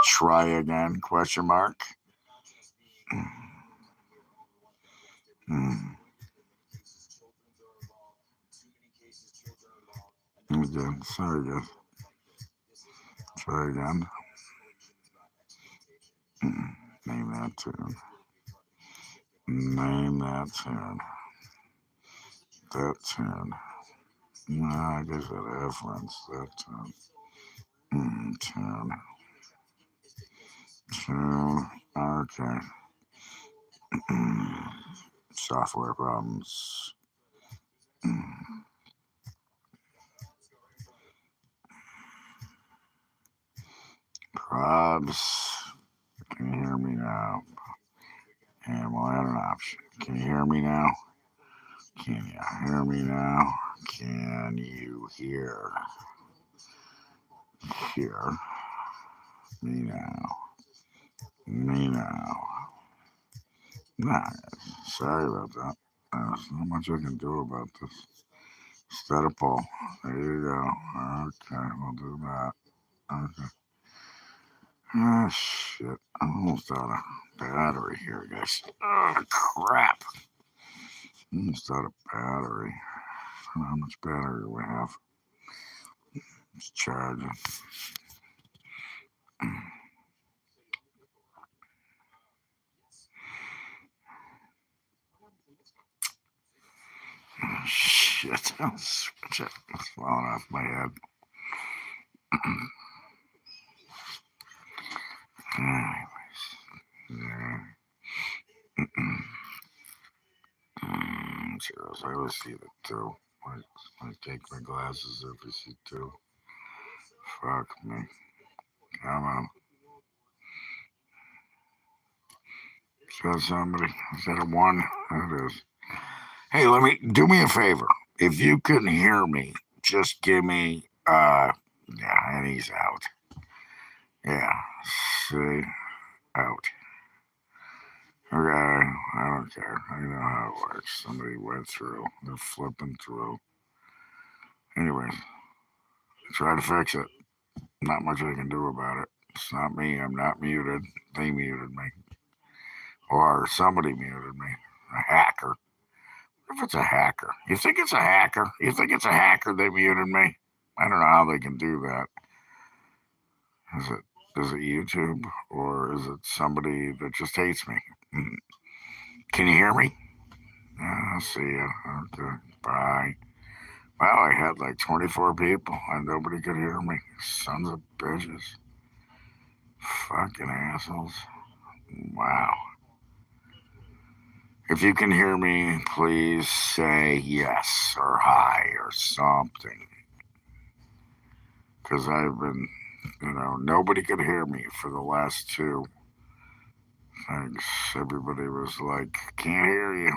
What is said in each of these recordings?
Try again? Question mark. Hmm. Again. Sorry, guys. Try again. Name that tune. Name that tune. That tune. No, I guess that influence. That tune. Tune. Tune. Okay. Software problems. Probs. Can you hear me now? And we'll add an option. Can you hear me now? Can you hear me now? Can you hear me now? Me now. Nah, sorry about that. There's not much I can do about this. Set a poll. There you go. Okay, we'll do that. Okay. Ah, shit. I'm almost out of battery here, guys. Oh, crap. Almost out of battery. I don't know how much battery we have. It's charging. Oh, shit. I'll switch it. It's falling off my head. Anyways. Yeah. Zeros. I always see the two. I take my glasses if I see two. Fuck me. Come on. Is that somebody? Is that a one? That is. Hey, do me a favor. If you can hear me, just give me yeah, and he's out. Yeah. See, out. Okay, I don't care. I know how it works. Somebody went through. They're flipping through. Anyways, try to fix it. Not much I can do about it. It's not me. I'm not muted. They muted me. Or somebody muted me. A hacker. What if it's a hacker? You think it's a hacker? You think it's a hacker they muted me? I don't know how they can do that. Is it YouTube or is it somebody that just hates me? Can you hear me? I'll see ya. Okay. Bye. Wow, I had like 24 people and nobody could hear me. Sons of bitches. Fucking assholes. Wow. If you can hear me, please say yes or hi or something. Because I've been, nobody could hear me for the last two things. Everybody was like, can't hear you.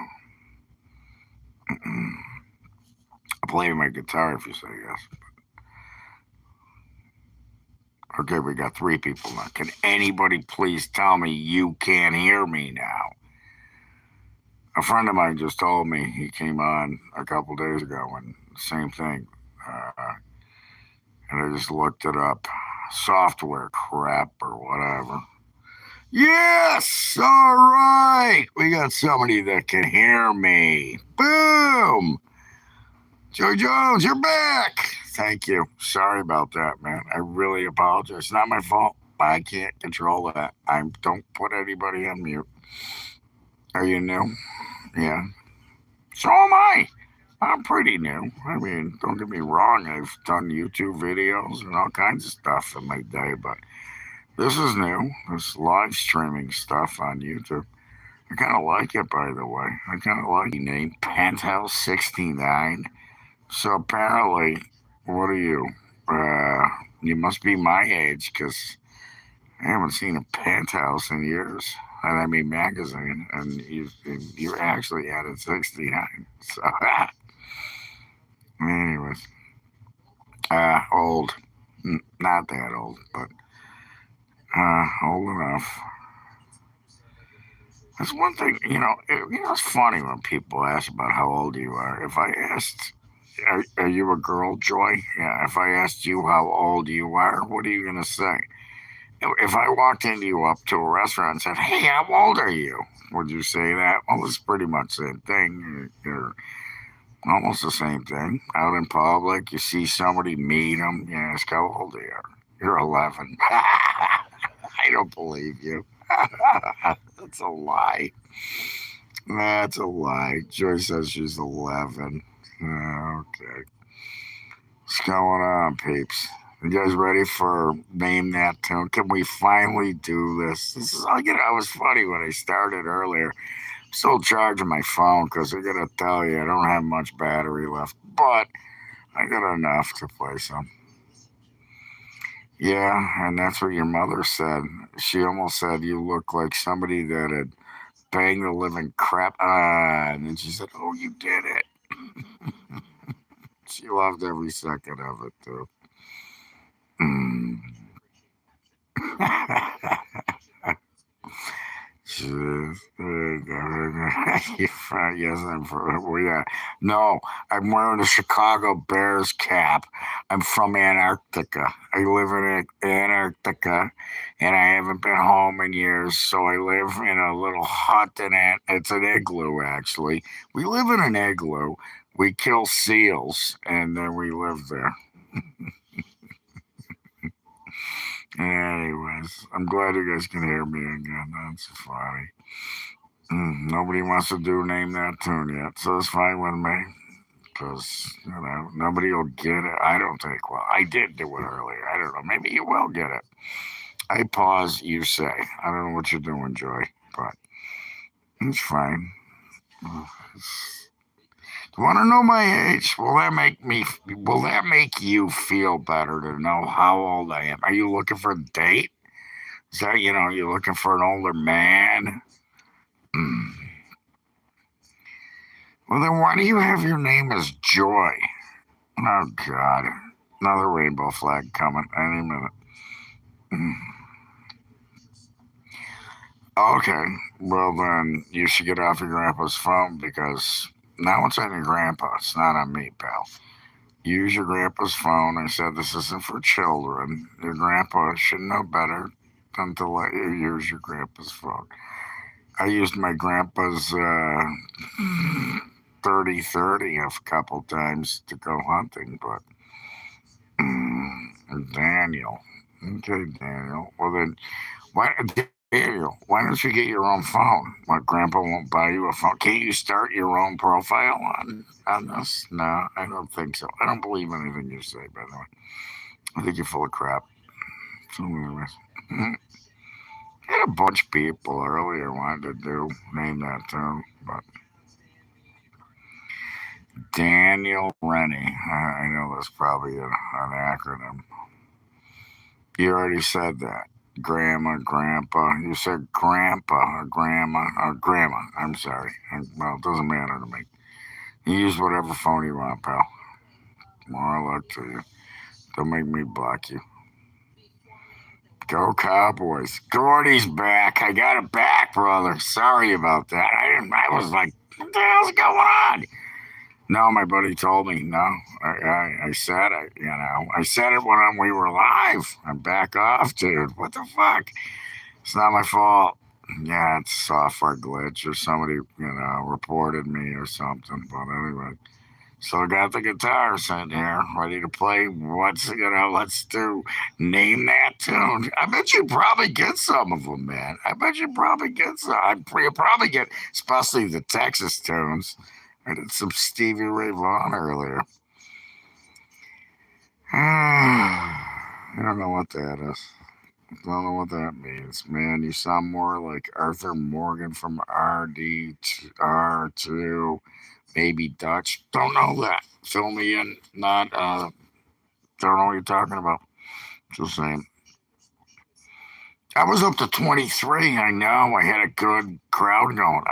I'll play my guitar if you say yes. Okay, we got three people now. Can anybody please tell me you can't hear me now? A friend of mine just told me he came on a couple days ago and same thing. And I just looked it up. Software crap or whatever. Yes! All right! We got somebody that can hear me. Boom! Joe Jones, you're back! Thank you. Sorry about that, man. I really apologize. It's not my fault. I can't control that. I don't put anybody on mute. Are you new? Yeah. So am I. I'm pretty new. I mean, don't get me wrong. I've done YouTube videos and all kinds of stuff in my day, but this is new. This live streaming stuff on YouTube. I kind of like it, by the way. I kind of like the name Penthouse 69. So apparently, what are you? You must be my age because I haven't seen a penthouse in years. And I mean magazine, and you're actually at 69. So, anyways, old, not that old, but old enough. That's one thing, it's funny when people ask about how old you are. If I asked, are you a girl, Joy? Yeah, if I asked you how old you are, what are you going to say? if I walked into you up to a restaurant and said, "Hey, how old are you?" Would you say that? Well, it's pretty much the same thing. You're almost the same thing. Out in public, you see somebody, meet them, you ask how old they are. You're 11. I don't believe you. That's a lie. That's a lie. Joy says she's 11. Okay. What's going on, peeps? You guys ready for Name That Tune? Can we finally do this? This is, you know, it was funny when I started earlier. I'm still charging my phone because I gotta tell you, I don't have much battery left, but I got enough to play some. Yeah, and that's what your mother said. She almost said you look like somebody that had banged the living crap. And then she said, "Oh, you did it." She loved every second of it, too. Mm. Jeez. Yes, I'm from. Well, yeah. No, I'm wearing a Chicago Bears cap. I'm from Antarctica. I live in Antarctica, and I haven't been home in years. So I live in a little hut, it's an igloo. Actually, we live in an igloo. We kill seals, and then we live there. Anyways, I'm glad you guys can hear me again. That's funny. Nobody wants to do Name That Tune yet, so it's fine with me. Because, you know, nobody will get it. I don't think. Well, I did do it earlier. I don't know. Maybe you will get it. I pause, you say. I don't know what you're doing, Joy, but it's fine. You want to know my age? Will that make you feel better to know how old I am? Are you looking for a date? Is that, you looking for an older man? Mm. Well, then why do you have your name as Joy? Oh, God. Another rainbow flag coming any minute. Mm. Okay. Well, then you should get off your grandpa's phone because now it's on your grandpa. It's not on me, pal. Use your grandpa's phone. I said this isn't for children. Your grandpa should know better than to let you use your grandpa's phone. I used my grandpa's 3030 a couple times to go hunting, but Daniel. Okay, Daniel. Well, then, why, Daniel, why don't you get your own phone? My grandpa won't buy you a phone. Can't you start your own profile on this? No, I don't think so. I don't believe anything you say, by the way. I think you're full of crap. So, anyways. I had a bunch of people earlier wanted to name that tune, but Daniel Rennie. I know that's probably an acronym. You already said that. Grandma, grandpa. You said grandpa or grandma or grandma. I'm sorry. Well, it doesn't matter to me. You use whatever phone you want, pal. More luck to you. Don't make me block you. Go Cowboys. Gordy's back. I got it back, brother. Sorry about that. I was like, what the hell's going on? No, my buddy told me. No, I said it. I said it when we were live. I'm back off, dude. What the fuck? It's not my fault. Yeah, it's a software glitch or somebody, reported me or something. But anyway, so I got the guitar sitting here, ready to play. Let's do Name That Tune. I bet you probably get some of them, man. I bet you probably get some. You probably get, especially the Texas tunes. I did some Stevie Ray Vaughan earlier. I don't know what that is. I don't know what that means. Man, you sound more like Arthur Morgan from RD2, maybe Dutch. Don't know that. Fill me in. Not, don't know what you're talking about. Just saying. I was up to 23. I know. I had a good crowd going.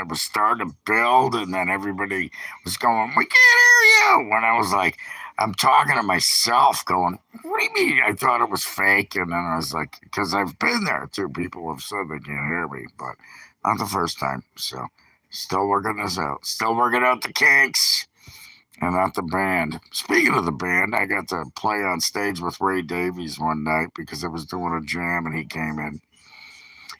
It was starting to build, and then everybody was going, "We can't hear you." When I was like, I'm talking to myself, going, "What do you mean?" I thought it was fake, and then I was like, because I've been there too. People have said they can't hear me, but not the first time. So, still working this out. Still working out the kinks. and not the band. Speaking of the band, I got to play on stage with Ray Davies one night because I was doing a jam and he came in.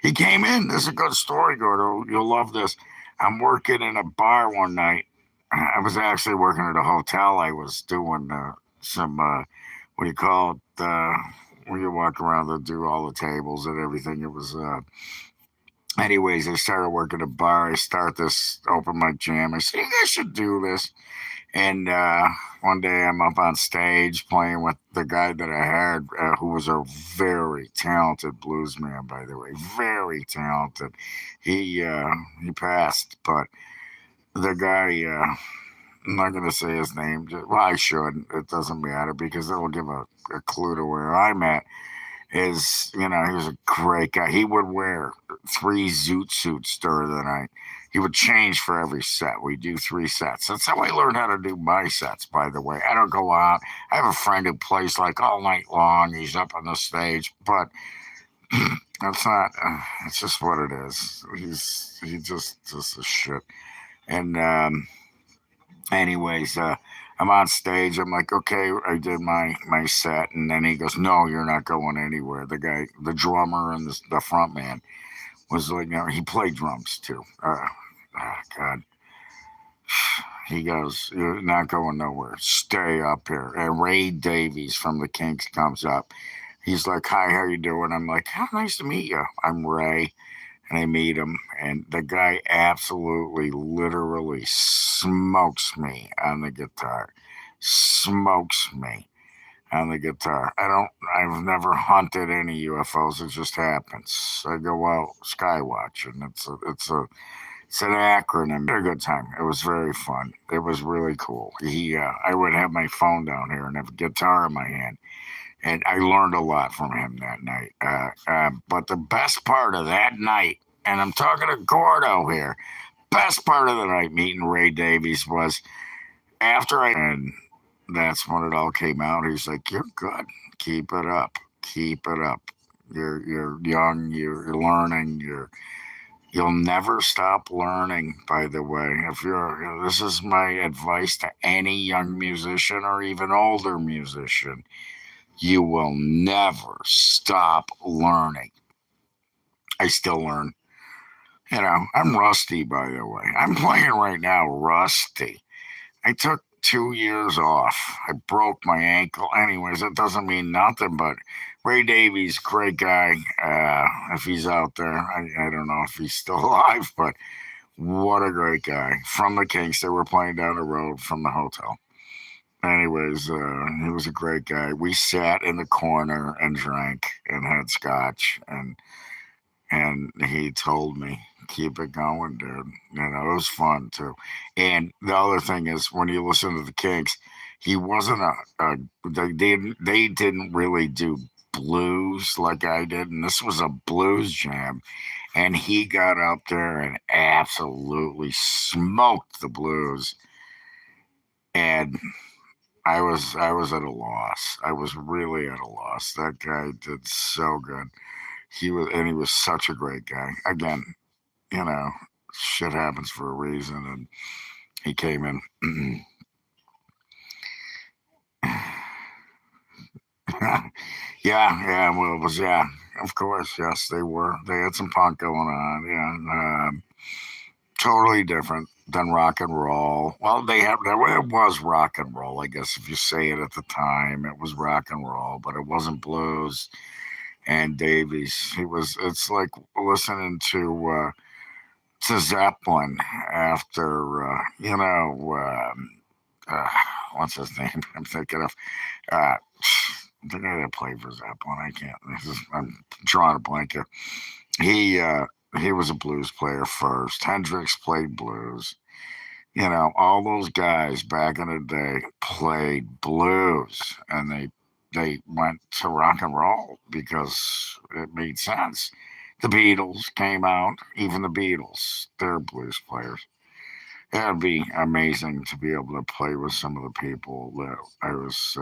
He came in. This is a good story, Gordo. You'll love this. I'm working in a bar one night. I was actually working at a hotel. I was doing some, what do you call it? When you walk around to do all the tables and everything. It was, anyways, I started working at a bar. I start this open mic jam. I said, you guys should do this. And one day I'm up on stage playing with the guy that I had, who was a very talented blues man, by the way, very talented. He passed, but the guy, I'm not going to say his name. Well, I should. It doesn't matter because it will give a clue to where I'm at. He was a great guy. He would wear 3 zoot suits during the night. He would change for every set. We do 3 sets. That's how I learned how to do my sets, by the way. I don't go out. I have a friend who plays like all night long. He's up on the stage, but that's not. It's just what it is. He just a shit. And anyways, I'm on stage. I'm like, okay, I did my set, and then he goes, no, you're not going anywhere. The guy, the drummer, and the front man was like, he played drums too. God, he goes, you're not going nowhere. Stay up here. And Ray Davies from the Kinks comes up. He's like, hi, how you doing? I'm like, oh, nice to meet you. I'm Ray. And I meet him, and the guy absolutely, literally smokes me on the guitar. Smokes me on the guitar. I've never hunted any UFOs. It just happens. I go out sky watching. It's an acronym. A good time. It was very fun. It was really cool. I would have my phone down here and have a guitar in my hand, and I learned a lot from him that night. But the best part of that night, and I'm talking to Gordo here, best part of the night meeting Ray Davies was after and that's when it all came out. He's like, "You're good. Keep it up. Keep it up. You're young. You're learning. You'll never stop learning." By the way, this is my advice to any young musician or even older musician. You will never stop learning. I still learn. I'm rusty, by the way. I'm playing right now, rusty. I took 2 years off. I broke my ankle. Anyways, it doesn't mean nothing, but Ray Davies, great guy. If he's out there, I don't know if he's still alive, but what a great guy. From the Kinks, they were playing down the road from the hotel. Anyways, he was a great guy. We sat in the corner and drank and had scotch, and he told me, keep it going, dude. It was fun too. And the other thing is, when you listen to the Kinks, he wasn't they didn't really do blues like I did, and this was a blues jam. And he got up there and absolutely smoked the blues. And I was at a loss. I was really at a loss. That guy did so good. He was such a great guy. Again, you know, shit happens for a reason, and he came in. Yeah, yeah, well, it was, yeah, of course, yes, they were. They had some punk going on, yeah, totally different than rock and roll. Well, it was rock and roll, I guess, if you say it at the time, it was rock and roll, but it wasn't blues. And Davies, it's like listening to Zeppelin after, uh, what's his name? I'm thinking of, uh, the guy that played for Zeppelin. I can't. I'm drawing a blank here. He uh, he was a blues player first. Hendrix played blues. All those guys back in the day played blues, and they went to rock and roll because it made sense. The Beatles came out. Even the Beatles, they're blues players. It would be amazing to be able to play with some of the people that I was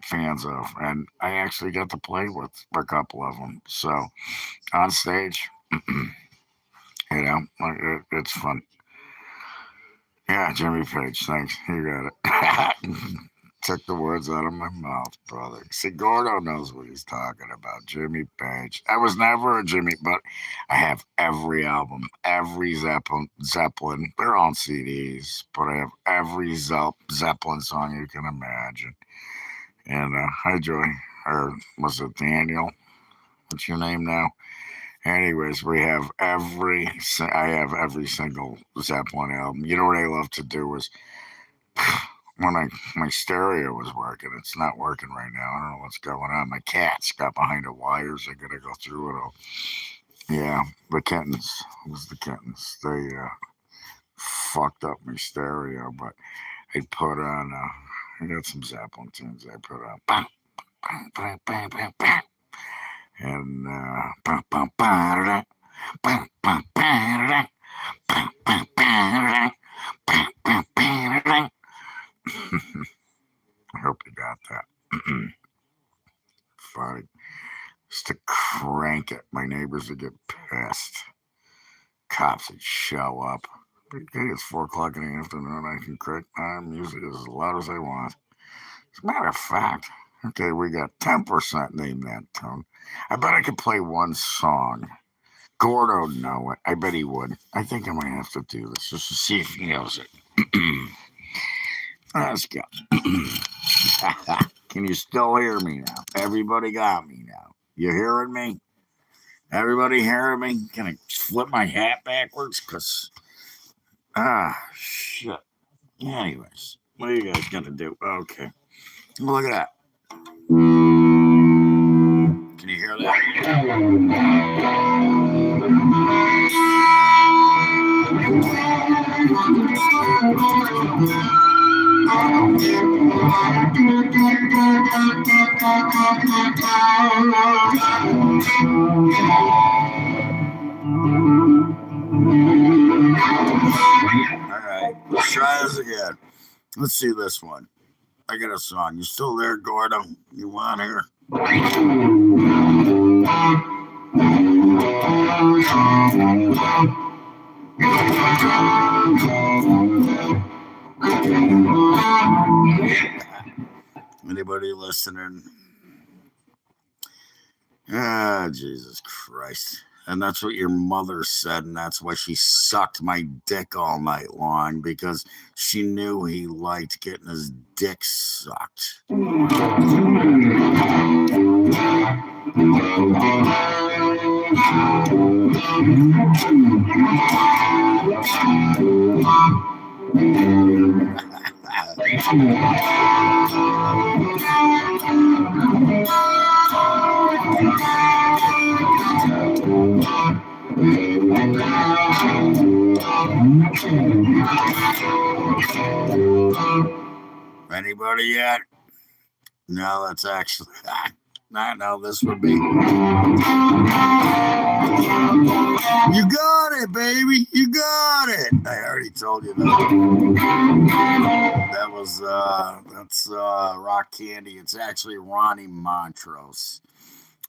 fans of, and I actually got to play with a couple of them. So on stage, it's fun. Yeah, Jimmy Page. Thanks. You got it. Took the words out of my mouth, brother. See, Gordo knows what he's talking about. Jimmy Page. I was never a Jimmy, but I have every album, every Zeppelin. They're on CDs, but I have every Zeppelin song you can imagine. And hi, Joy. Or was it Daniel? What's your name now? Anyways, I have every single Zeppelin album. You know what I love to do is when my stereo was working, it's not working right now. I don't know what's going on. My cat's got behind the wires. I gotta go through it all. Yeah, the kittens. It was the kittens. They fucked up my stereo, but I put on. I got some Zeppelin tunes. I put on. Bam, bam, bam, bam, bam, bam. And bam, bam, bam, bam, bam, bam, bam, bam, bam, bam, bam, bam. I hope you got that. Funny. Just to crank it. My neighbors would get pissed. Cops would show up. Okay, it's 4 o'clock in the afternoon. I can crank my music as loud as I want. As a matter of fact, okay, we got 10% name that tune. I bet I could play one song. Gordo know it. I bet he would. I think I might have to do this just to see if he knows it. Let's go. Can you still hear me now? Everybody got me now. You hearing me? Everybody hearing me? Can I flip my hat backwards? Because, shit. Anyways, what are you guys going to do? Okay. Look at that. Can you hear that? Alright, let's try this again. Let's see this one. I got a song. You still there, Gordon? You want her? Anybody listening? Ah, Jesus Christ. And that's what your mother said, and that's why she sucked my dick all night long, because she knew he liked getting his dick sucked. Anybody yet? No, that's actually no. This would be. You got it, baby. You got it. I already told you that. That was that's Rock Candy. It's actually Ronnie Montrose.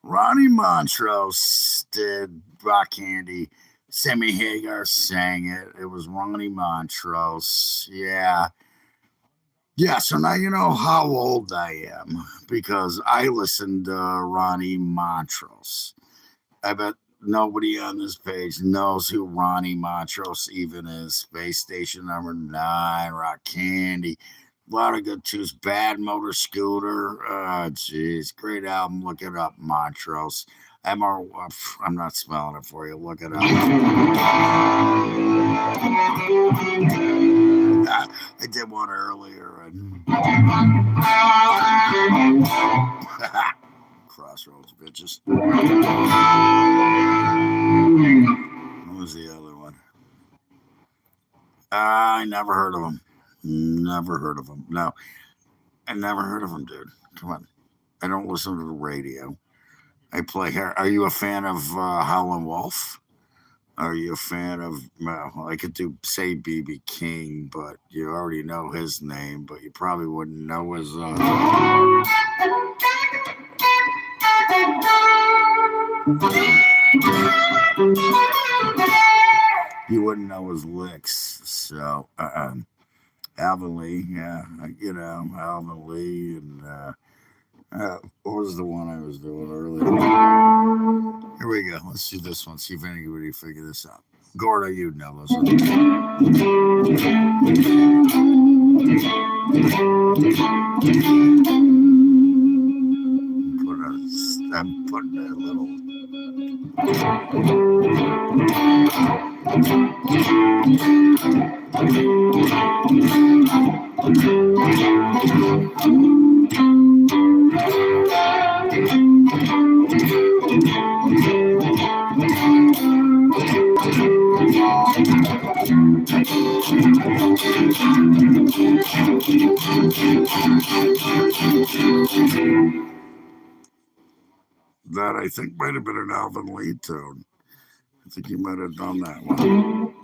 Ronnie Montrose did Rock Candy. Sammy Hagar sang it. It was Ronnie Montrose. Yeah. Yeah, so now you know how old I am because I listened to Ronnie Montrose. I bet nobody on this page knows who Ronnie Montrose even is. Space Station number 9, Rock Candy. A lot of good tunes. Bad Motor Scooter. Jeez, great album. Look it up, Montrose. I'm not spelling it for you. Look it up. I did one earlier. Crossroads, bitches. What was the other one? I never heard of him. Never heard of him. No, I never heard of him, dude. Come on. I don't listen to the radio. I play hair. Are you a fan of Howlin' Wolf? Are you a fan of, well, I could say B.B. King, but you already know his name, but you probably wouldn't know his, you wouldn't know his licks. So, Alvin Lee, yeah, Alvin Lee, and what was the one I was doing earlier? Here we go. Let's do this one. See if anybody figure this out. Gorda, you know this one. I'm putting a little. That I think might have been an Alvin Lee tune. I think he might have done that one.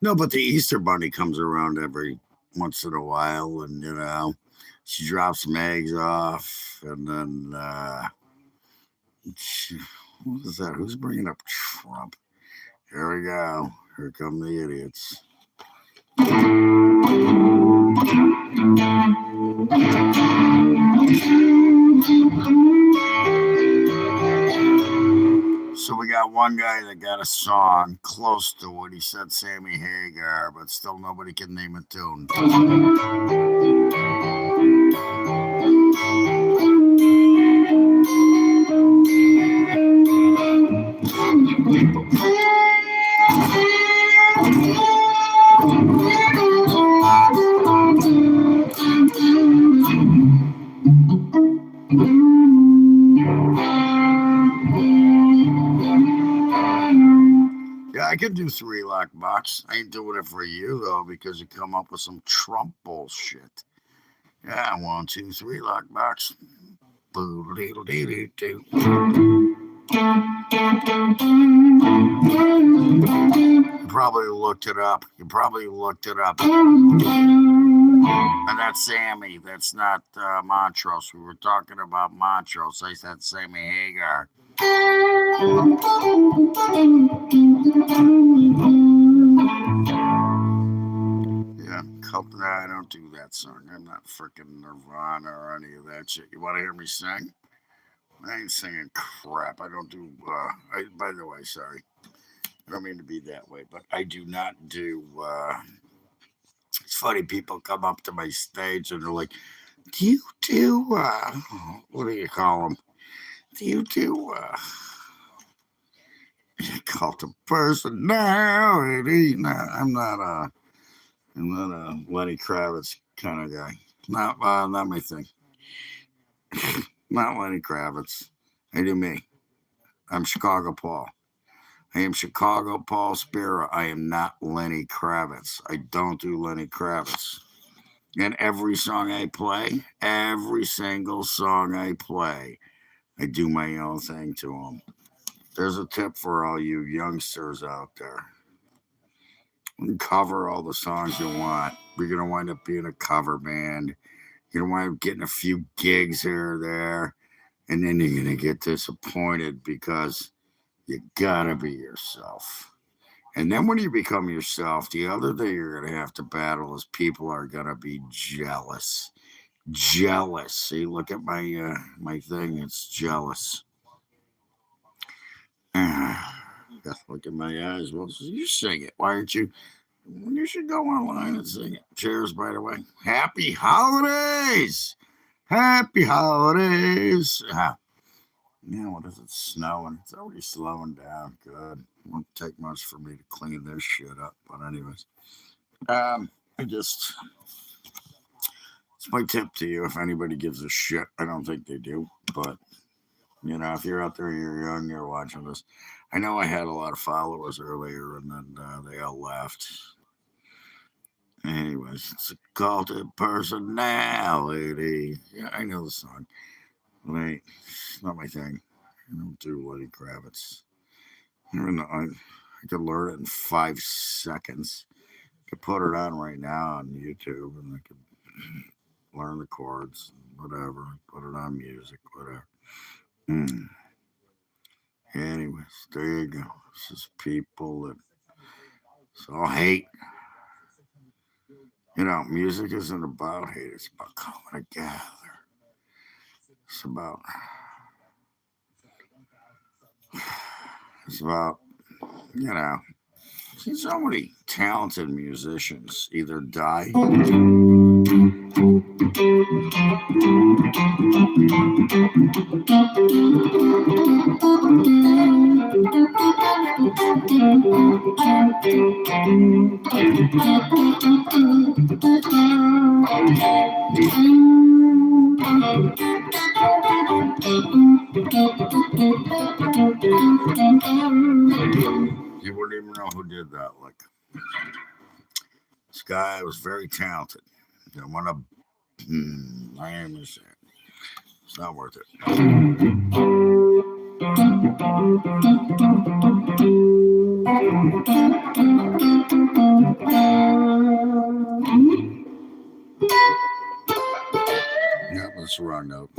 No, but the Easter Bunny comes around every once in a while, and she drops some eggs off, and then what is that? Who's bringing up Trump? Here we go. Here come the idiots. So we got one guy that got a song close to what he said Sammy Hagar, but still nobody can name a tune. I could do 3 lock box. I ain't doing it for you though, because you come up with some Trump bullshit. Yeah, 1, 2, 3 lock box. You probably looked it up. And that's Sammy. That's not Montrose. We were talking about Montrose. I said Sammy Hagar. Yeah, I don't do that song. I'm not freaking Nirvana or any of that shit. You want to hear me sing? I ain't singing crap. I don't do. By the way, sorry. I don't mean to be that way, but I do not do. It's funny. People come up to my stage and they're like, "Do you do? What do you call them? Do you do? Cult of personality. No, I'm not a Lenny Kravitz kind of guy. Not my thing. Not Lenny Kravitz. I do me. I'm Chicago Paul. I am Chicago Paul Spira. I am not Lenny Kravitz. I don't do Lenny Kravitz. And every song I play, every single song I play, I do my own thing to them. There's a tip for all you youngsters out there. You can cover all the songs you want. You're going to wind up being a cover band. You're going to wind up getting a few gigs here or there. And then you're going to get disappointed because you got to be yourself. And then when you become yourself, the other thing you're going to have to battle is people are going to be jealous. Jealous. See, look at my my thing. It's jealous. Look at my eyes. Well, you sing it. Why aren't you? You should go online and sing it. Cheers, by the way. Happy holidays. Happy holidays. Yeah, what is it? Snowing. It's already slowing down. Good. It won't take much for me to clean this shit up. But anyways, it's my tip to you. If anybody gives a shit, I don't think they do. But if you're out there, you're young, you're watching this. I know I had a lot of followers earlier, and then they all left. Anyways, it's a cult of personality. Yeah, I know the song. Wait, it's not my thing. I don't do Lenny Kravitz. I could learn it in 5 seconds. I could put it on right now on YouTube, and I could learn the chords, whatever. Put it on music, whatever. Anyways, there you go. This is people that it's all hate. Music isn't about hate. It's about coming together. It's about see so many talented musicians either die. You wouldn't even know who did that. Like, this guy was very talented. I want to. I am going to say it. It's not worth it. Yeah, that's the wrong note.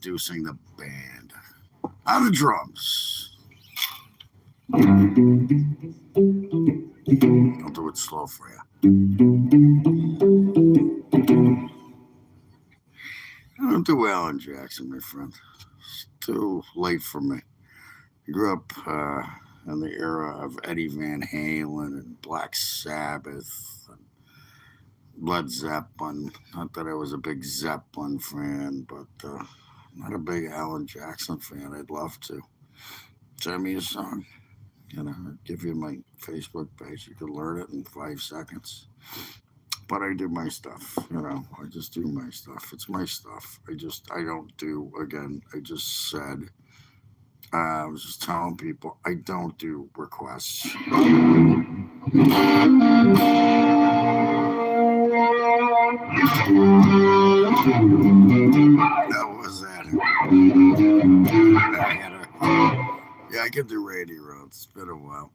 Producing the band on the drums. I'll do it slow for you. I don't do Alan Jackson, my friend. It's too late for me. I grew up in the era of Eddie Van Halen and Black Sabbath and Led Zeppelin. Not that I was a big Zeppelin fan, but not a big Alan Jackson fan. I'd love to. Send me a song. I'd give you my Facebook page. You could learn it in 5 seconds. But I do my stuff. I just do my stuff. It's my stuff. I don't do, again, I just said, I was just telling people, I don't do requests. That was that. Yeah, I can do radio roads. It's been a while.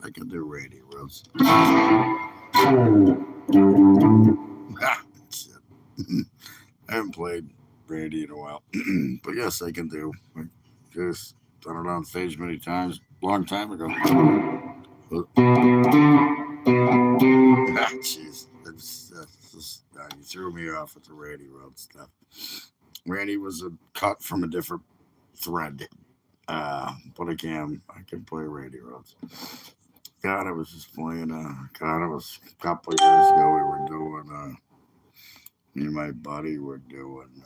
I can do radio roads. Shit. I haven't played Randy in a while. But yes, I can do. I just done it on stage many times. Long time ago. Jeez. You threw me off with the Randy Road stuff. Randy was a cut from a different thread. But I can play Radio Roads. God, I was just playing. God, it was a couple of years ago. We were doing. Me and my buddy were doing.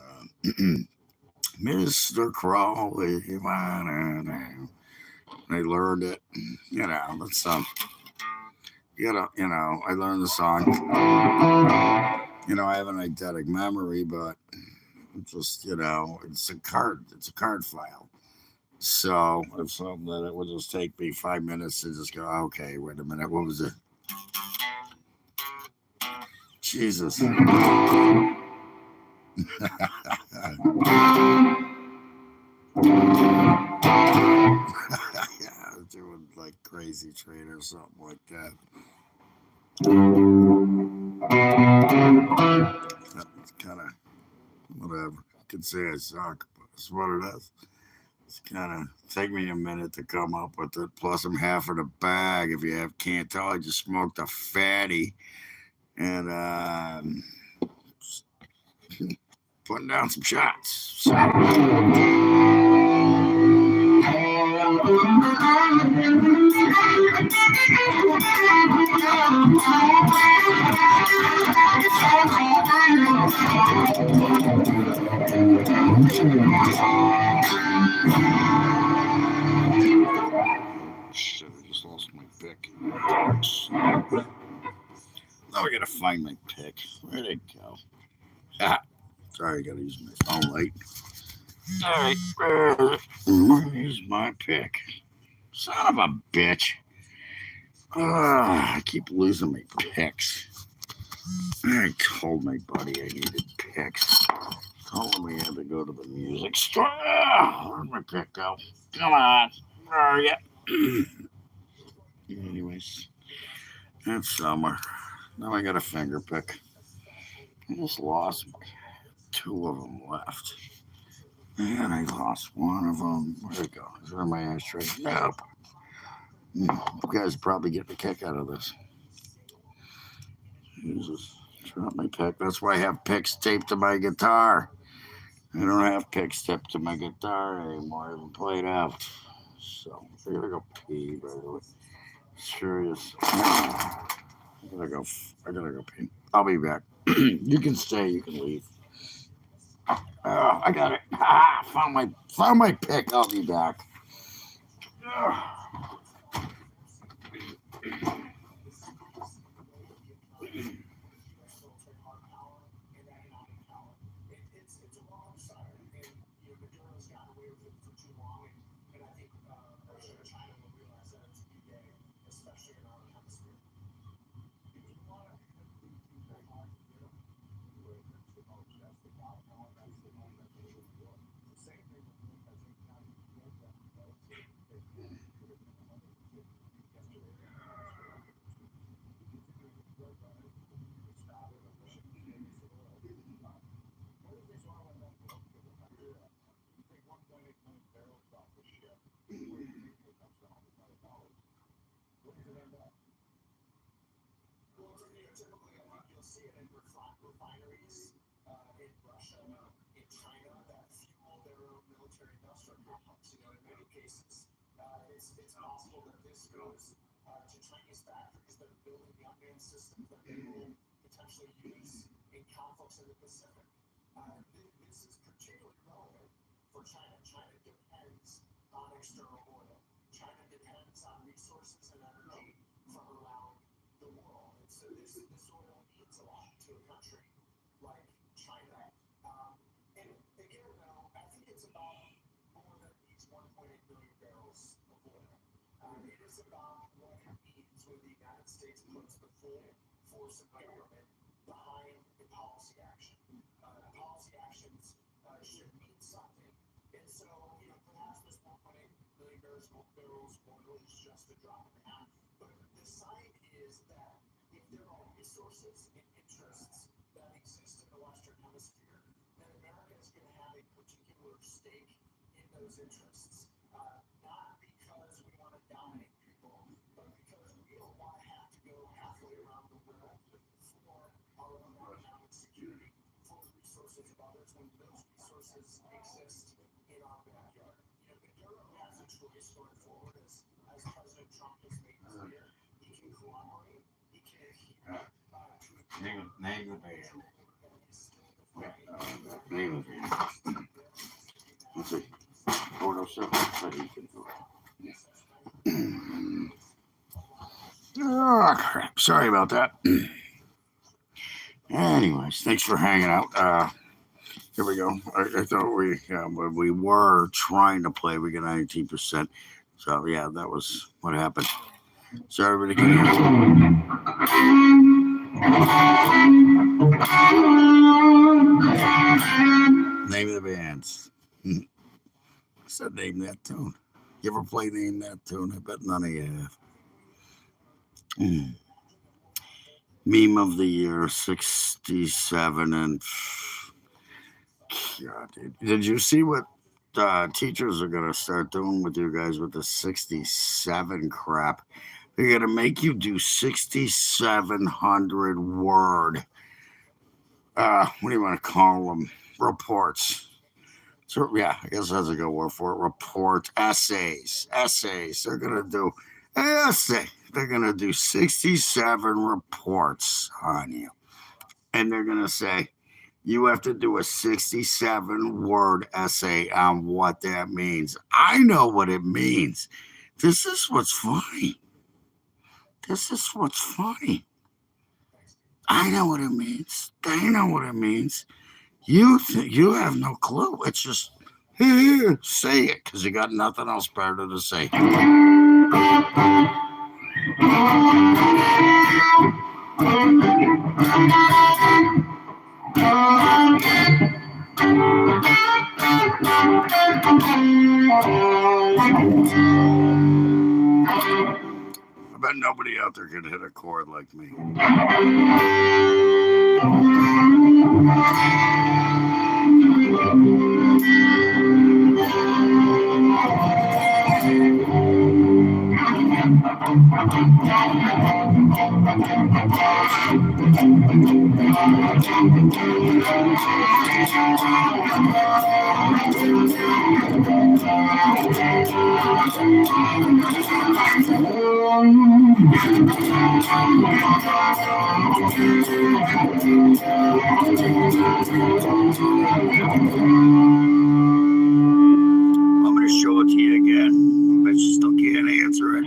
Mr. Crawley, I learned it. That's I learned the song. I have an eidetic memory, but it's a card file. So it's something that it would just take me 5 minutes to just go, okay, wait a minute, what was it? Jesus. Yeah, I was doing like Crazy Train or something like that. It's kind of whatever. You can say I suck, but it's what it is. It's kind of take me a minute to come up with it. Plus, I'm half of the bag. If can't tell, I just smoked a fatty and putting down some shots. So. Shit, I just lost my pick. Now I gotta find my pick. Where'd it go? Ah, sorry, I gotta use my phone light. Alright, where's my pick? Son of a bitch. I keep losing my picks. I told my buddy I needed picks. Told him we had to go to the music store. Where'd my pick go? Come on. Where are you? Anyways, it's summer. Now I got a finger pick. I just lost two of them left. And I lost one of them. Where'd it go? Is it in my ashtray? Nope. You guys are probably getting a kick out of this. Jesus. Drop my pick. That's why I have picks taped to my guitar. I don't have picks taped to my guitar anymore. I haven't played out. So I gotta go pee, by the way. Serious. I gotta go pee. I'll be back. You can stay, you can leave. I got it. Found my pick. I'll be back. Name the band. Name the band. Let's see. Photo stuff. So he can do it. Oh, crap. Sorry about that. Anyways, thanks for hanging out. Here we go. I thought we were trying to play. We got 19%. So, yeah, that was what happened. So, everybody can hear Name of the bands. I said name that tune. You ever play Name That Tune? I bet none of you have. Meme of the year, 67. And God, did you see what teachers are going to start doing with you guys with the 67 crap? They're going to make you do 6,700 word, what do you want to call them? Reports. So, yeah, I guess that's a good word for it. Report, essays. They're going to do an essay. They're going to do 67 reports on you. And they're going to say, you have to do a 67-word essay on what that means. I know what it means. This is what's funny. I know what it means. They know what it means. You have no clue. It's just, here, say it, because you got nothing else better to say. I bet nobody out there could hit a chord like me. I'm going to show it to you again, but you still can't answer it.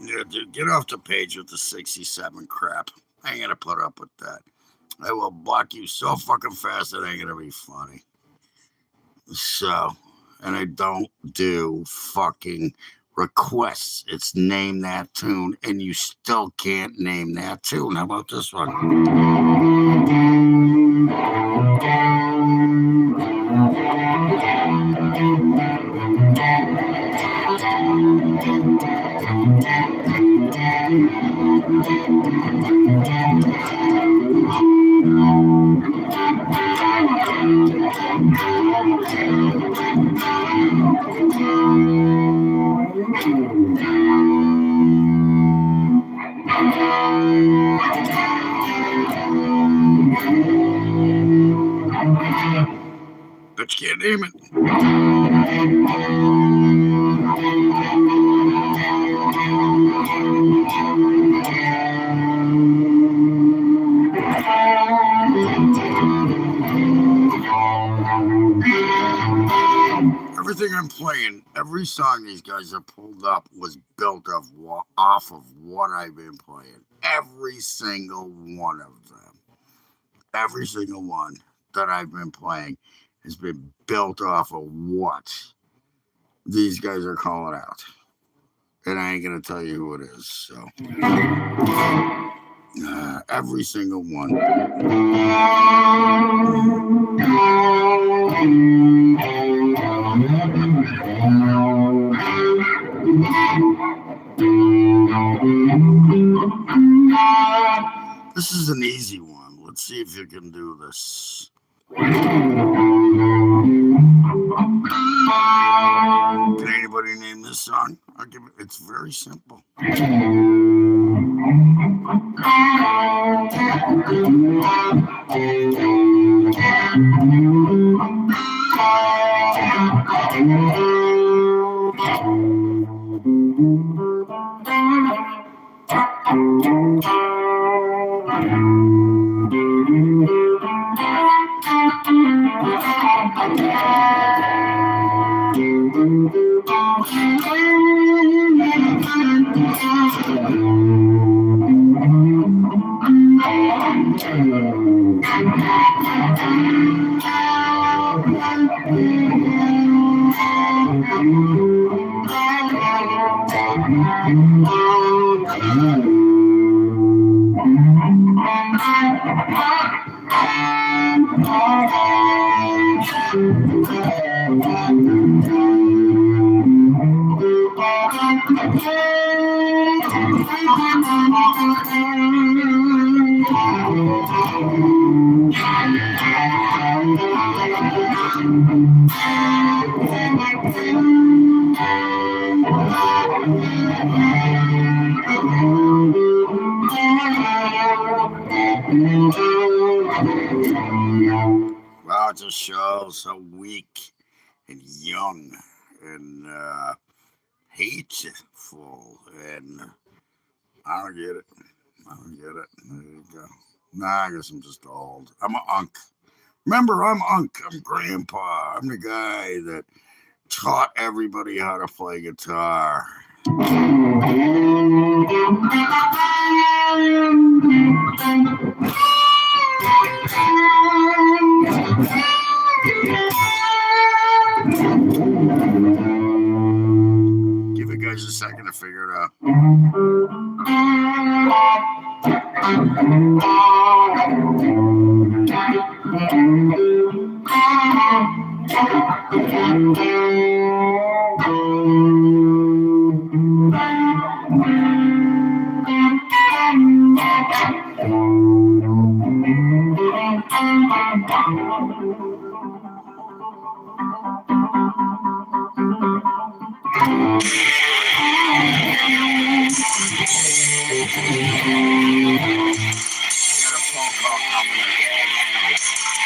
Yeah, dude, get off the page with the 67 crap. I ain't gonna put up with that. I will block you so fucking fast it ain't gonna be funny. So, and I don't do fucking requests. It's name that tune, and you still can't name that tune. How about this one? But you can't name it. Everything I'm playing, every song these guys have pulled up was built off of what I've been playing. Every single one of them. Every single one that I've been playing has been built off of what these guys are calling out. And I ain't going to tell you who it is. So, every single one. This is an easy one. Let's see if you can do this. Can anybody name this song? I'll give it. It's very simple. Wow, it just shows how weak and young and hateful, and I don't get it. There you go. Nah, I guess I'm just old. I'm an unk. Remember, I'm unk. I'm grandpa. I'm the guy that taught everybody how to play guitar. Give you guys a second to figure it out.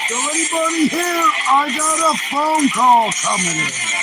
So anybody here? I got a phone call coming in.